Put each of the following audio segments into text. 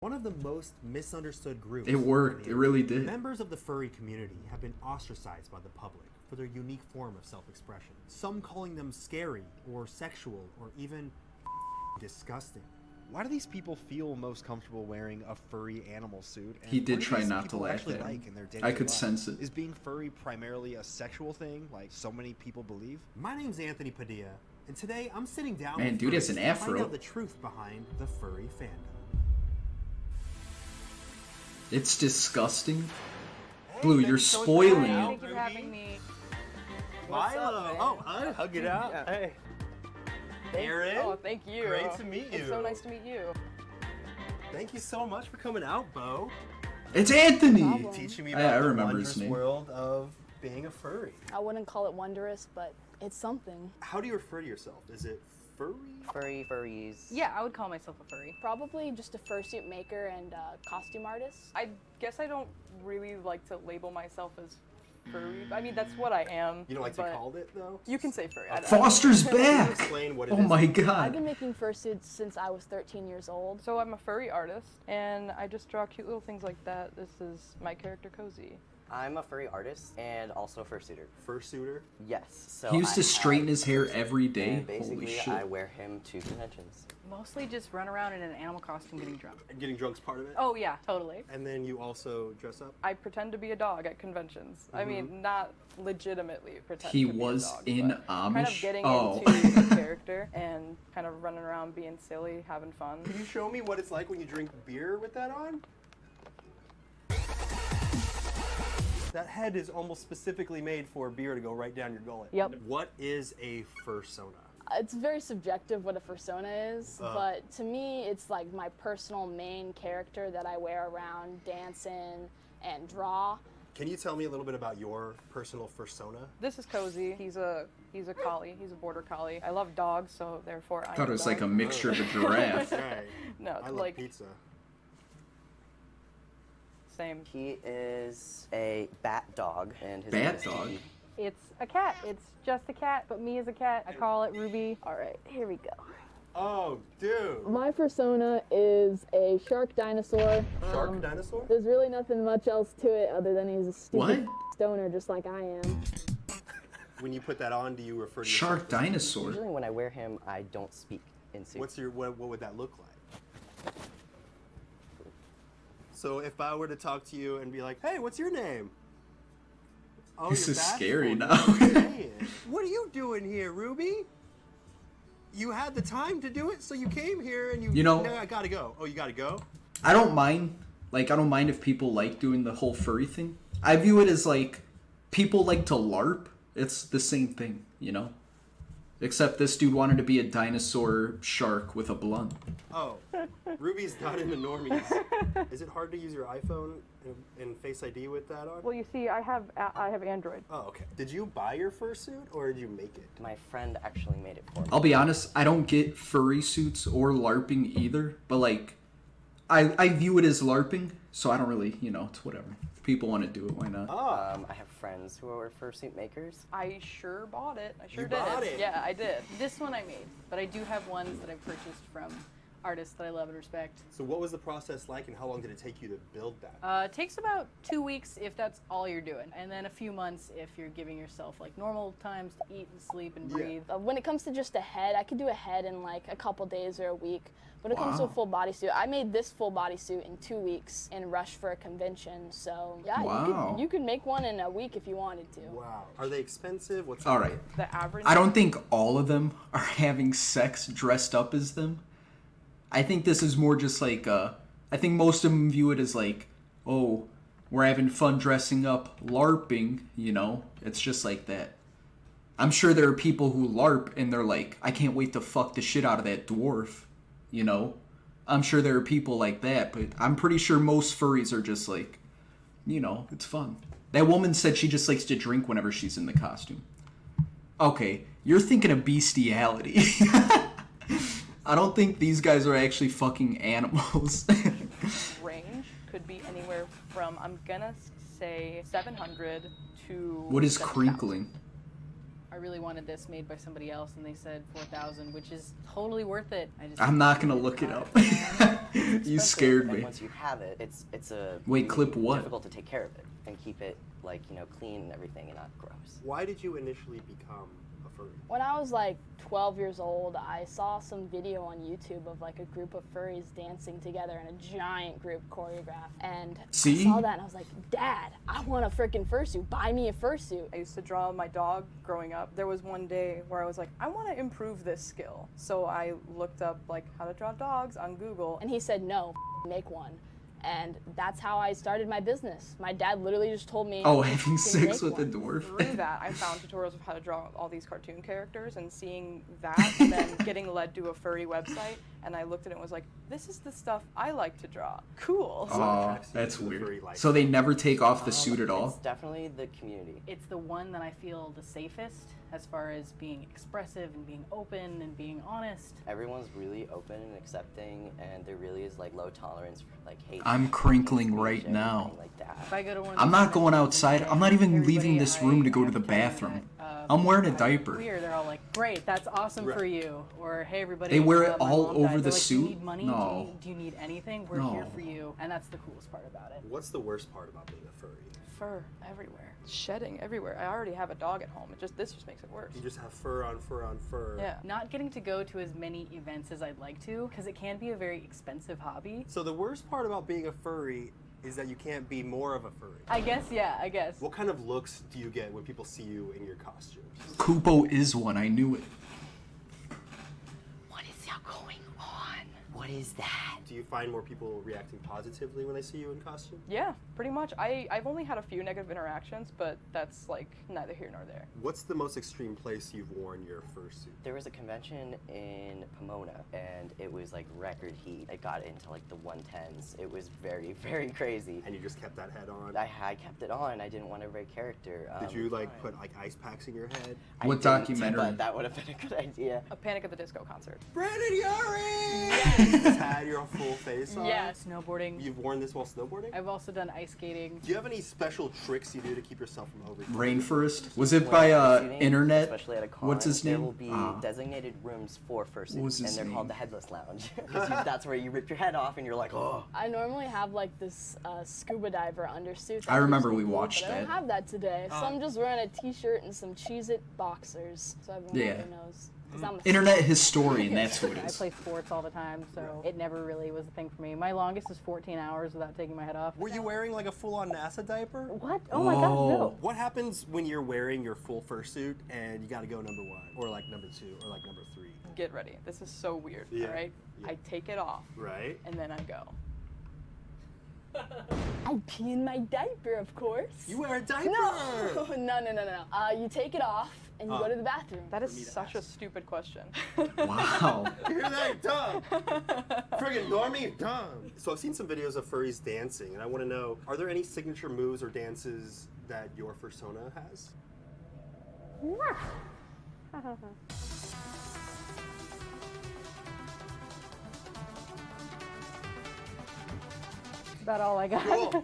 one of the most misunderstood groups. It worked. It really did. Members of the furry community have been ostracized by the public for their unique form of self-expression. Some calling them scary or sexual or even disgusting. Why do these people feel most comfortable wearing a furry animal suit? And He did what do try these not to people laugh actually at him. like in their I day-to-day could life? sense it. Is being furry primarily a sexual thing, like so many people believe? My name's Anthony Padilla, and today I'm sitting down Man, with dude has furries an to find afro. out the truth behind the furry fandom. It's disgusting. Hey, Blue, thank you're you so much for spoiling coming it. out, Thank you for Ruby. having me. Milo. Oh, hi. Hug it out. Yeah. Hey. Aaron. Oh, thank you. Great to meet you. It's so nice to meet you. Thank you so much for coming out, Bo. It's Anthony! Problem. Teaching me I about the remember his wondrous name. world of being a furry. I wouldn't call it wondrous, but it's something. How do you refer to yourself? Is it furry? Furries. Yeah, I would call myself a furry. Probably just a fursuit maker and costume artist. I guess I don't really like to label myself as furry. I mean, that's what I am. You don't like to but be called it, though? You can say furry. I don't- Foster's Can you back! explain what it Oh is? my I've god. been making fursuits since I was 13 years old. So I'm a furry artist, and I just draw cute little things like that. This is my character, Cozy. I'm a furry artist and also fursuiter. Fursuiter? Yes. So He used to I straighten have his hair fursuit, every day. and basically, Holy shit. I wear him to conventions. Mostly just run around in an animal costume getting drunk. And getting drunk's part of it? Oh yeah, totally. And then you also dress up? I pretend to be a dog at conventions. I mean, not legitimately pretend He to be was a dog, in but kind of Amish? getting Oh. into the character and kind of running around being silly, having fun. Can you show me what it's like when you drink beer with that on? That head is almost specifically made for beer to go right down your gullet. Yep. What is a fursona? It's very subjective what a fursona is, but to me, it's like my personal main character that I wear around, dance in, and draw. Can you tell me a little bit about your personal fursona? This is Cozy. He's a collie. He's a border collie. I love dogs, so therefore I I thought it was like a mixture of a giraffe. Right. No, I love like pizza. same. He is a bat dog, and his Bat name is dog? Kiki. It's a cat. It's just a cat, but me as a cat. I call it Ruby. All right, here we go. Oh, dude. My fursona is a shark dinosaur. Shark dinosaur? There's really nothing much else to it other than he's a stupid What? stoner just like I am. When you put that on, do you refer to Shark yourself as- dinosaur. Usually when I wear him, I don't speak in suit. What would that look like? So if I were to talk to you and be like, "Hey, what's your name?" Oh, This you're is bashful. scary You now. don't say it. What are you doing here, Ruby? You had the time to do it, so you came here and You know- No, I gotta go. Oh, you gotta go? I don't mind. Like, I don't mind if people like doing the whole furry thing. I view it as like people like to LARP. It's the same thing, you know? Except this dude wanted to be a dinosaur shark with a blunt. Oh, Ruby's not in the normies. Is it hard to use your iPhone and Face ID with that on? Well, you see, I have Android. Oh, okay. Did you buy your fursuit or did you make it? My friend actually made it for me. I'll be honest, I don't get furry suits or LARPing either, but like, I view it as LARPing, so I don't really, you know, it's whatever. If people want to do it, why not? Oh, I have friends who are fursuit makers. I sure bought it. I sure You did. bought it? Yeah, I did. This one I made, but I do have ones that I purchased from artists that I love and respect. so what was the process like and how long did it take you to build that? It takes about 2 weeks if that's all you're doing, and then a few months if you're giving yourself like normal times to eat and sleep and Yeah. breathe. When it comes to just a head, I could do a head in like a couple days or a week. When it comes to a Wow. full bodysuit, I made this full bodysuit in 2 weeks in rush for a convention. So yeah, Wow. you could make one in a week if you wanted to. Wow. Are they expensive? What's All right. The average. I don't think all of them are having sex dressed up as them. I think this is more just like, I think most of them view it as like, oh, we're having fun dressing up, LARPing, you know? It's just like that. I'm sure there are people who LARP and they're like, I can't wait to fuck the shit out of that dwarf, you know? I'm sure there are people like that, but I'm pretty sure most furries are just like, you know, it's fun. That woman said she just likes to drink whenever she's in the costume. Okay, you're thinking of bestiality. I don't think these guys are actually fucking animals. range could be anywhere from, I'm gonna say 700 to What is 7,000. crinkling? I really wanted this made by somebody else, and they said 4,000, which is totally worth it. I'm not gonna look it up. You scared And me. once you have it, it's a Wait, clip what? difficult to take care of it and keep it like, you know, clean and everything and not gross. Why did you initially become a furry? When I was like 12 years old, I saw some video on YouTube of like a group of furries dancing together in a giant group choreograph. And See? I saw that and I was like, Dad, I want a freaking fursuit. Buy me a fursuit. I used to draw my dog growing up. There was one day where I was like, I want to improve this skill. So I looked up like how to draw dogs on Google. And he said, no, make one. And that's how I started my business. My dad literally just told me, Oh, having "You sex make with a one." dwarf. Through that, I found tutorials of how to draw all these cartoon characters, and seeing that, and then getting led to a furry website, and I looked at it and was like, this is the stuff I like to draw. Cool. Oh, attracts you that's to the furry weird. life? So they never take off the suit at It's all? definitely the community. It's the one that I feel the safest as far as being expressive and being open and being honest. Everyone's really open and accepting, and there really is like low tolerance for like hate. I'm and crinkling speech, right everything now. Like that. If I go to one of I'm these not going conventions outside. and I'm not even everybody leaving this room to go to the have told me bathroom. that, I'm wearing a I'm diaper. Queer, they're all like, great, that's awesome Right. for you. Or, hey, everybody. They wear it my all mom over died. the They're like, suit? Do you need money? No. Do you need anything? We're here No. for you. And that's the coolest part about it. What's the worst part about being a furry? Fur everywhere. Shedding everywhere. I already have a dog at home. This just makes it worse. You just have fur on fur on fur. Yeah. Not getting to go to as many events as I'd like to, because it can be a very expensive hobby. So the worst part about being a furry is that you can't be more of a furry. I guess, yeah, I guess. What kind of looks do you get when people see you in your costumes? Kupo is one. I knew it. What is going on? What is that? Do you find more people reacting positively when they see you in costume? Yeah, pretty much. I've only had a few negative interactions, but that's like neither here nor there. What's the most extreme place you've worn your fursuit? There was a convention in Pomona, and it was like record heat. It got into like the 110s. It was very, very crazy. And you just kept that head on? I kept it on. I didn't want to break character. Did you like put like ice packs in your head? I What didn't, documentary? But that would have been a good idea. A Panic at the Disco concert. Brandon Yuri! You just had your full face on? Yeah, snowboarding. You've worn this while snowboarding? I've also done ice skating. Do you have any special tricks you do to keep yourself from over? Rainforest? Was it When by fursuiting, internet? Especially at a con, What's his there name? will be designated rooms for fursuits, What was and his they're name? called the Headless Lounge. 'Cause that's where you rip your head off, and you're like, oh. I normally have like this scuba diver undersuit. I remember we cool, watched but I don't that. have that today, so I'm just wearing a t-shirt and some Cheez-It boxers, so everyone Yeah. really knows. 'Cause I'm a Internet historian, that's who it I is. play sports all the time, so it never really was a thing for me. My longest is 14 hours without taking my head off. Were you wearing like a full-on NASA diaper? What? Oh my gosh, no. What happens when you're wearing your full fursuit and you gotta go number 1, or like number 2, or like number 3? Get ready. This is so weird, Yeah, all right? yeah. I take it off, Right? and then I go. I pee in my diaper, of course. You wear a diaper! No, no. You take it off and you go to the bathroom. That For me is to such a ask. stupid question. Wow. You hear that? Dumb! Friggin' normie, dumb! So I've seen some videos of furries dancing, and I want to know, are there any signature moves or dances that your fursona has? About all I got. Cool.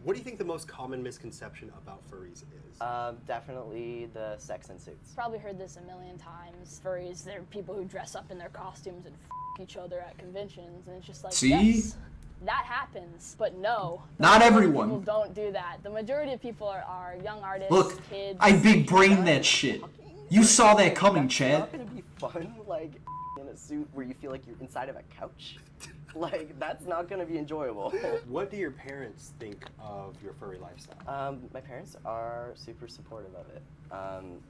What do you think the most common misconception about furries is? Definitely the sex and suits. Probably heard this a million times. Furries, they're people who dress up in their costumes and each other at conventions, and it's just like, See? yes, that happens, but no. the Not majority of everyone. People don't do that. The majority of people are young artists, Look, kids. I big brain that shit. You saw that coming, That's Chad. not gonna be fun, like in a suit where you feel like you're inside of a couch. Like that's not gonna be enjoyable. What do your parents think of your furry lifestyle? My parents are super supportive of it.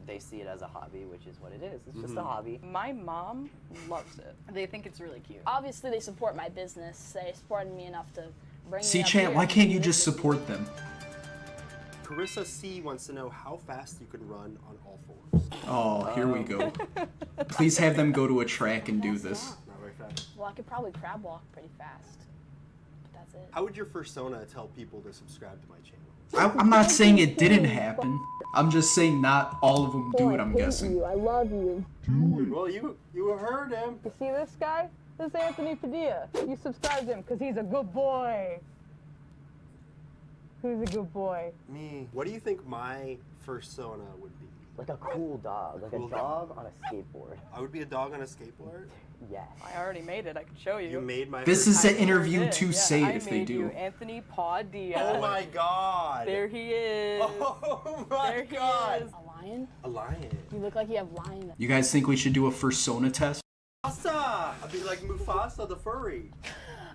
They see it as a hobby, which is what it is. It's just a hobby. My mom loves it. They think it's really cute. Obviously, they support my business. They supported me enough to bring See, me up Chad, here why to can't do you this just with me. support them? Carissa C wants to know how fast you can run on all fours. Oh, here we go. Please have them go to a track and do this. Not very fast. Well, I could probably crab walk pretty fast, but that's it. How would your fursona tell people to subscribe to my channel? I'm not saying it didn't happen. I'm just saying not all of them do it, I'm guessing. I love you. Well, you heard him. You see this guy? This is Anthony Padilla. You subscribe to him because he's a good boy. Who's a good boy? Me. What do you think my fursona would be? Like a cool dog, like Cool a dog on a skateboard. I would be a dog on a skateboard? Yes. I already made it. I can show you. You made my This first- is an I interview did, to yeah. say I if they made do. You Anthony Padilla. Oh my god! There he is. Oh my There he god! is. A lion? A lion. You look like you have lion. You guys think we should do a fursona test? Mufasa! I'd be like Mufasa the furry.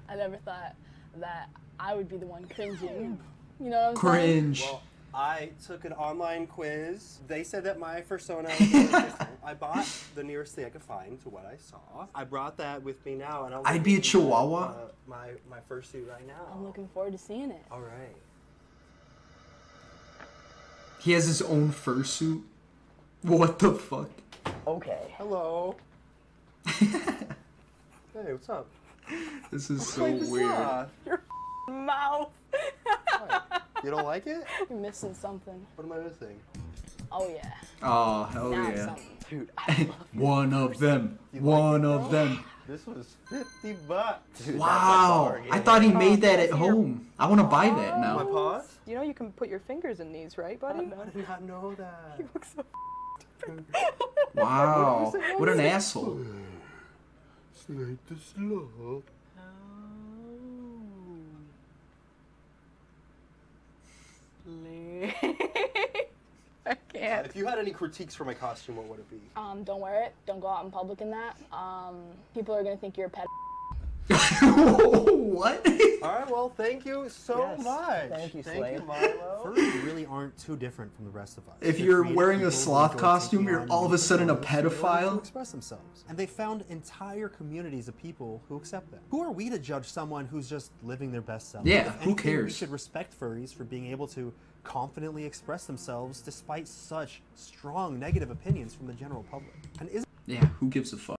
I never thought that I would be the one cringing. You know what I'm saying? Cringe. Well, I took an online quiz. They said that my fursona was a little different. I bought the nearest thing I could find to what I saw. I brought that with me now, and I'd be a chihuahua. My fursuit right now. I'm looking forward to seeing it. All right. He has his own fursuit. What the fuck? Okay. Hello. Hey, what's up? This is so What's weird. up? Mouth. You don't like it? You're missing something. What am I missing? Oh yeah. Oh, hell Now yeah. something. Dude, I love One of them. You like One it, of bro? them. This was $50. Dude, Wow. that's a I bargain. thought he made that at home. I want to buy that My now. paws? You know you can put your fingers in these, right, buddy? I did not know that. You look so Wow. What an asshole. Slide the slow. I can't. If you had any critiques for my costume, what would it be? Don't wear it. Don't go out in public in that. People are gonna think you're a pet. What? All right, well, thank you so Yes. much. Thank you, Thank Slade. you, Milo. Furries really aren't too different from the rest of us. If They're you're creative wearing a people who sloth enjoy costume, taking you're on all of a unique sudden a personas in order pedophile? to express themselves, and they found entire communities of people who accept them. Who are we to judge someone who's just living their best self? Yeah, If who anything, cares? We should respect furries for being able to confidently express themselves despite such strong negative opinions from the general public. And is Yeah, who gives a fuck?